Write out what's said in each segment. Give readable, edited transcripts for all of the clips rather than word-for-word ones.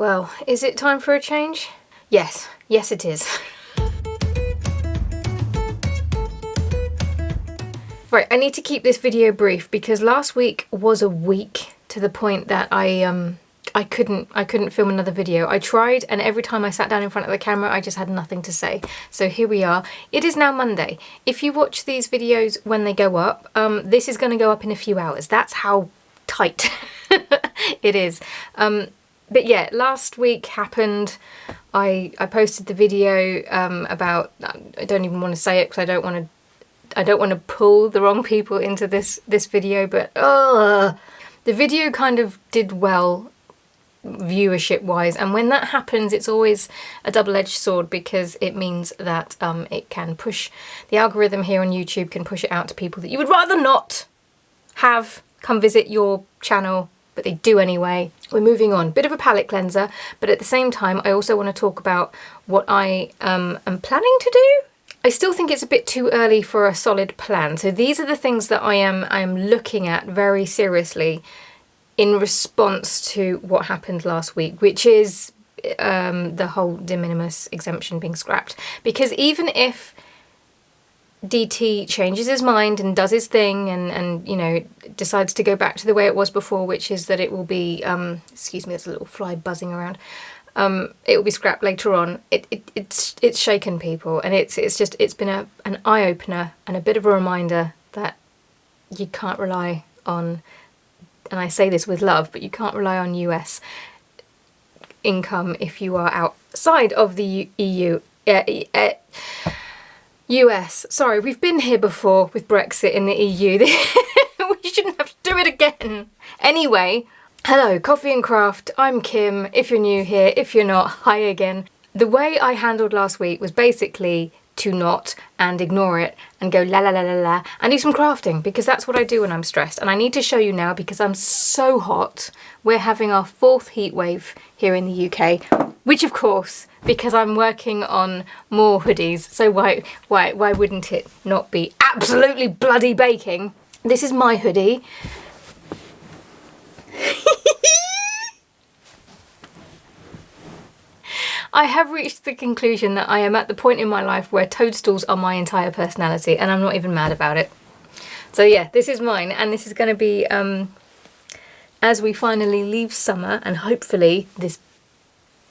Well, is it time for a change? Yes. Yes, it is. Right, I need to keep this video brief because last week was a week to the point that I couldn't film another video. I tried, and every time I sat down in front of the camera, I just had nothing to say. So here we are. It is now Monday. If you watch these videos when they go up, this is going to go up in a few hours. That's how tight it is. But yeah, last week happened. I posted the video about. I don't even want to say it because I don't want to pull the wrong people into this video. But the video kind of did well viewership wise, and when that happens, it's always a double-edged sword because it means that it can push the algorithm here on YouTube, can push it out to people that you would rather not have come visit your channel, but they do anyway. We're moving on. Bit of a palette cleanser, but at the same time, I also want to talk about what I am planning to do. I still think it's a bit too early for a solid plan. So these are the things that I am looking at very seriously in response to what happened last week, which is the whole de minimis exemption being scrapped. Because even if DT changes his mind and does his thing and you know, decides to go back to the way it was before, which is that it will be, excuse me, there's a little fly buzzing around, it will be scrapped later on. It's shaken people, and it's been an eye-opener and a bit of a reminder that you can't rely on, and I say this with love, but you can't rely on US income if you are outside of the EU. US. Sorry, we've been here before with Brexit in the EU. We shouldn't have to do it again. Anyway, hello, Coffee and Craft. I'm Kim. If you're new here, if you're not, hi again. The way I handled last week was basically to not and ignore it and go la la la la la and do some crafting, because that's what I do when I'm stressed. And I need to show you now because I'm so hot. We're having our 4th heat wave here in the UK, which of course, because I'm working on more hoodies, so why wouldn't it not be absolutely bloody baking? This is my hoodie. I have reached the conclusion that I am at the point in my life where toadstools are my entire personality, and I'm not even mad about it. So yeah, this is mine, and this is going to be, as we finally leave summer and hopefully this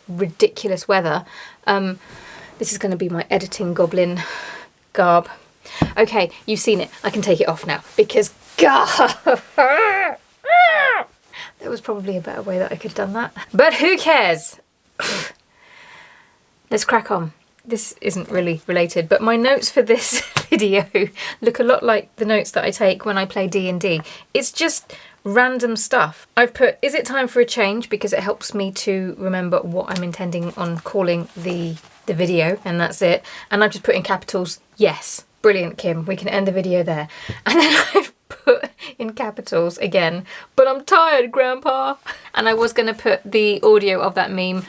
ridiculous weather, this is going to be my editing goblin garb. Okay, you've seen it. I can take it off now because God, there was probably a better way that I could have done that, but who cares? Let's crack on. This isn't really related, but my notes for this video look a lot like the notes that I take when I play D&D. It's just random stuff. I've put, is it time for a change? Because it helps me to remember what I'm intending on calling the video, and that's it. And I've just put in capitals, yes. Brilliant, Kim. We can end the video there. And then I've put in capitals again, but I'm tired, Grandpa. And I was going to put the audio of that meme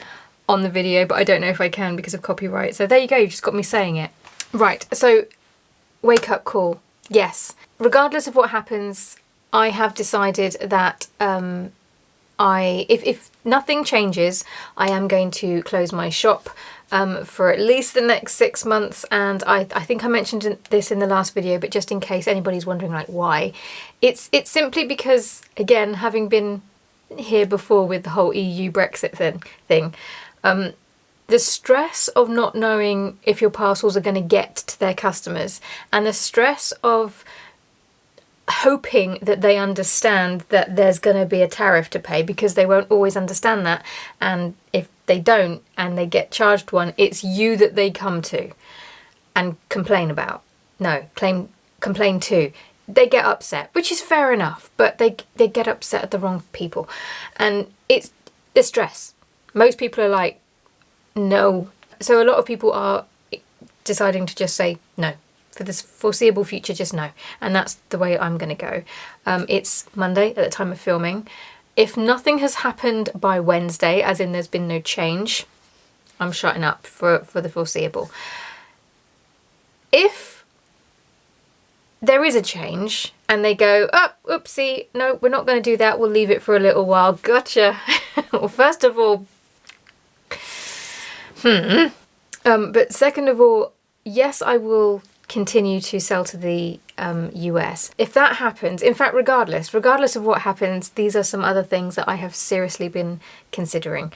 on the video, but I don't know if I can because of copyright. So there you go, you just got me saying it. Right, so wake up call. Yes. Regardless of what happens, I have decided that if nothing changes, I am going to close my shop for at least the next 6 months. And I think I mentioned this in the last video, but just in case anybody's wondering like why, it's simply because, again, having been here before with the whole EU Brexit thing, the stress of not knowing if your parcels are going to get to their customers, and the stress of hoping that they understand that there's going to be a tariff to pay, because they won't always understand that, and if they don't and they get charged one, it's you that they come to and complain about. No, complain to. They get upset, which is fair enough, but they get upset at the wrong people, and it's the stress. Most people are like, no. So a lot of people are deciding to just say no. For this foreseeable future, just no. And that's the way I'm going to go. It's Monday at the time of filming. If nothing has happened by Wednesday, as in there's been no change, I'm shutting up for the foreseeable. If there is a change and they go, oh, oopsie, no, we're not going to do that, we'll leave it for a little while. Gotcha. Well, first of all, But second of all, yes, I will continue to sell to the US. If that happens, in fact, regardless of what happens, these are some other things that I have seriously been considering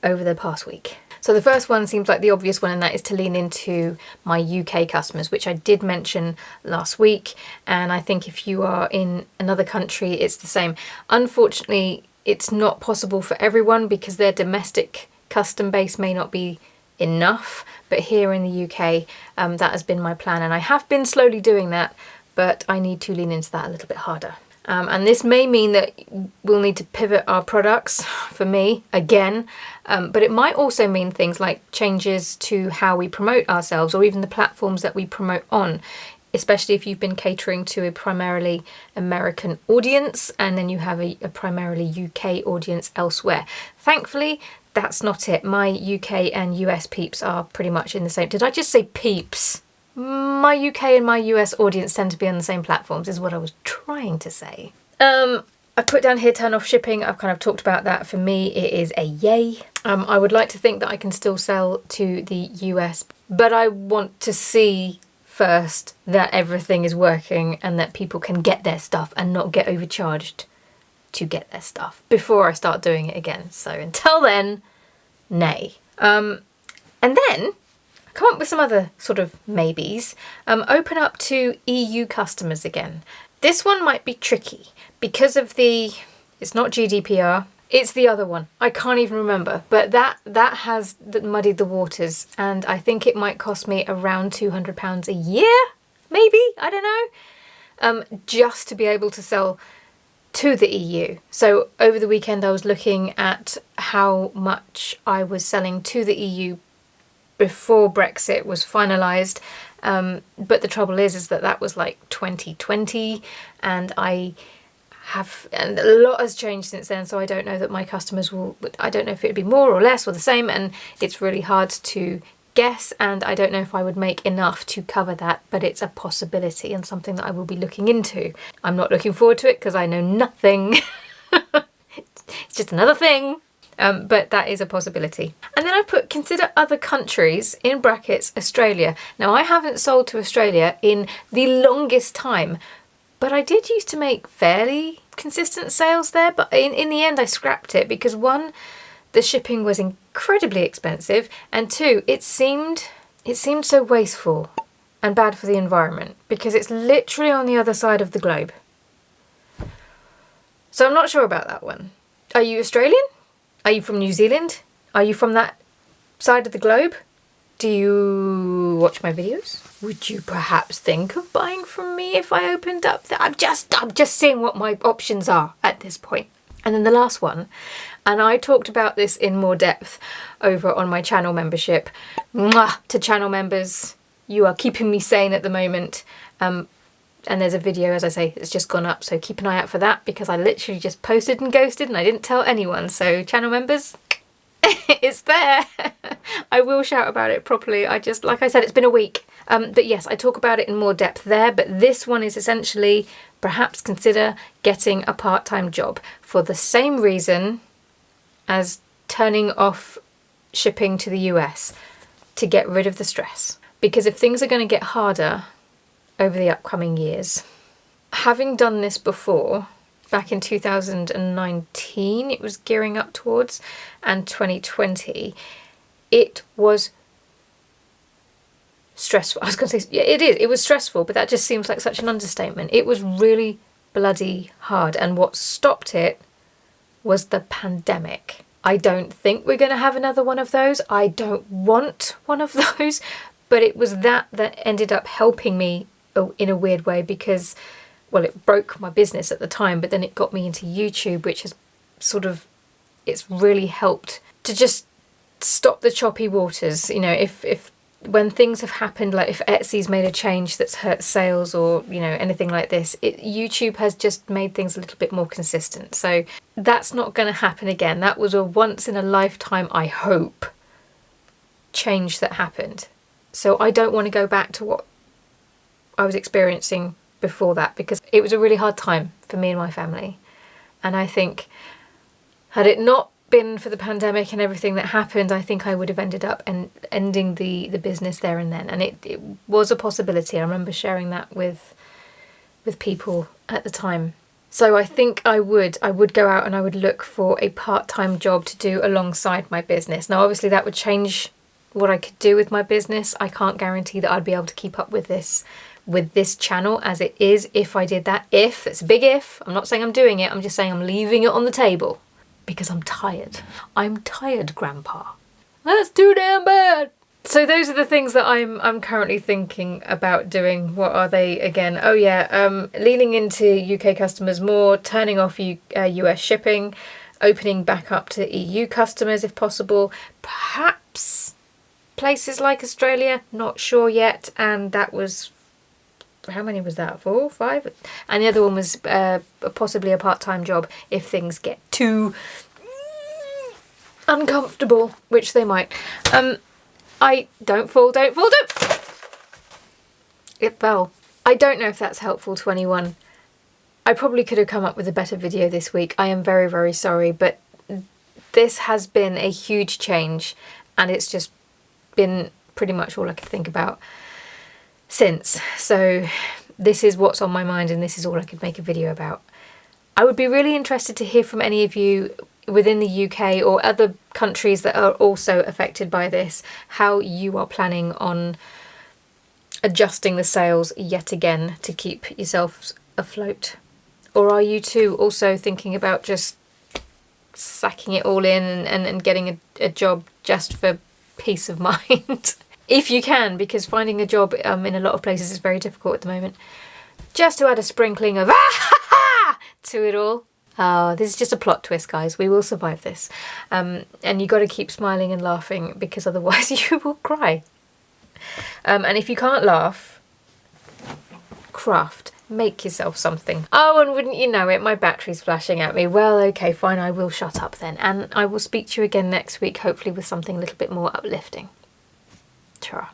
over the past week. So the first one seems like the obvious one, and that is to lean into my UK customers, which I did mention last week. And I think if you are in another country, it's the same. Unfortunately, it's not possible for everyone because their domestic custom base may not be enough. But here in the UK, that has been my plan. And I have been slowly doing that, but I need to lean into that a little bit harder. And this may mean that we'll need to pivot our products for me again, but it might also mean things like changes to how we promote ourselves or even the platforms that we promote on, especially if you've been catering to a primarily American audience and then you have a primarily UK audience elsewhere. Thankfully, that's not it. My UK and US peeps are pretty much in the same. Did I just say peeps? My UK and my US audience tend to be on the same platforms, is what I was trying to say. I put down here turn off shipping. I've kind of talked about that. For me, it is a yay. I would like to think that I can still sell to the US, but I want to see first that everything is working and that people can get their stuff and not get overcharged to get their stuff before I start doing it again. So until then, nay. And then come up with some other sort of maybes. Open up to EU customers again. This one might be tricky because of it's not GDPR, it's the other one. I can't even remember, but that has muddied the waters, and I think it might cost me around £200 a year, maybe, I don't know, just to be able to sell to the EU. So over the weekend I was looking at how much I was selling to the EU before Brexit was finalised, but the trouble is that was like 2020, and a lot has changed since then, so I don't know that my customers I don't know if it'd be more or less or the same, and it's really hard to guess, and I don't know if I would make enough to cover that, but it's a possibility and something that I will be looking into. I'm not looking forward to it because I know nothing. It's just another thing. But that is a possibility. And then I put consider other countries in brackets Australia. Now I haven't sold to Australia in the longest time, but I did used to make fairly consistent sales there, but in the end I scrapped it because one, the shipping was incredibly expensive, and two, it seemed so wasteful and bad for the environment because it's literally on the other side of the globe. So I'm not sure about that one. Are you Australian? Are you from New Zealand? Are you from that side of the globe? Do you watch my videos? Would you perhaps think of buying from me if I opened up I'm just seeing what my options are at this point. And then the last one, and I talked about this in more depth over on my channel membership. Mwah! To channel members, you are keeping me sane at the moment. And there's a video, as I say, it's just gone up, so keep an eye out for that because I literally just posted and ghosted and I didn't tell anyone. So channel members, it's there. I will shout about it properly. Like I said, it's been a week. But yes, I talk about it in more depth there, but this one is essentially perhaps consider getting a part-time job for the same reason as turning off shipping to the US, to get rid of the stress. Because if things are going to get harder over the upcoming years, having done this before, back in 2019 it was gearing up towards, and 2020, it was stressful. I was going to say, yeah, it was stressful, but that just seems like such an understatement. It was really bloody hard, and what stopped it was the pandemic. I don't think we're going to have another one of those. I don't want one of those, but it was that ended up helping me in a weird way because, well, it broke my business at the time, but then it got me into YouTube, which has it's really helped to just stop the choppy waters. You know, if when things have happened, like if Etsy's made a change that's hurt sales or, you know, anything like this, YouTube has just made things a little bit more consistent. So that's not going to happen again. That was a once in a lifetime, I hope, change that happened. So I don't want to go back to what I was experiencing before that, because it was a really hard time for me and my family. And I think had it not been for the pandemic and everything that happened, I think I would have ended up ending the business there and then. And it was a possibility. I remember sharing that with people at the time. So I think I would go out and I would look for a part-time job to do alongside my business. Now, obviously that would change what I could do with my business. I can't guarantee that I'd be able to keep up with this channel as it is if I did that. If, it's a big if. I'm not saying I'm doing it, I'm just saying I'm leaving it on the table because I'm tired. I'm tired, Grandpa. That's too damn bad. So those are the things that I'm currently thinking about doing. What are they again? Oh yeah, leaning into UK customers more, turning off US shipping, opening back up to EU customers if possible. Perhaps places like Australia, not sure yet. And that was, how many was that? 4, 5? And the other one was possibly a part-time job if things get too uncomfortable, which they might. Don't fall. It fell. I don't know if that's helpful to anyone. I probably could have come up with a better video this week. I am very, very sorry, but this has been a huge change and it's just been pretty much all I could think about since. So this is what's on my mind and this is all I could make a video about. I would be really interested to hear from any of you within the UK or other countries that are also affected by this, how you are planning on adjusting the sales yet again to keep yourselves afloat. Or are you too also thinking about just sacking it all in and getting a job just for peace of mind? If you can, because finding a job in a lot of places is very difficult at the moment. Just to add a sprinkling of to it all. This is just a plot twist, guys. We will survive this. And you got to keep smiling and laughing because otherwise you will cry. And if you can't laugh, craft. Make yourself something. Oh, and wouldn't you know it, my battery's flashing at me. Well, okay, fine, I will shut up then. And I will speak to you again next week, hopefully with something a little bit more uplifting. Ta-ra.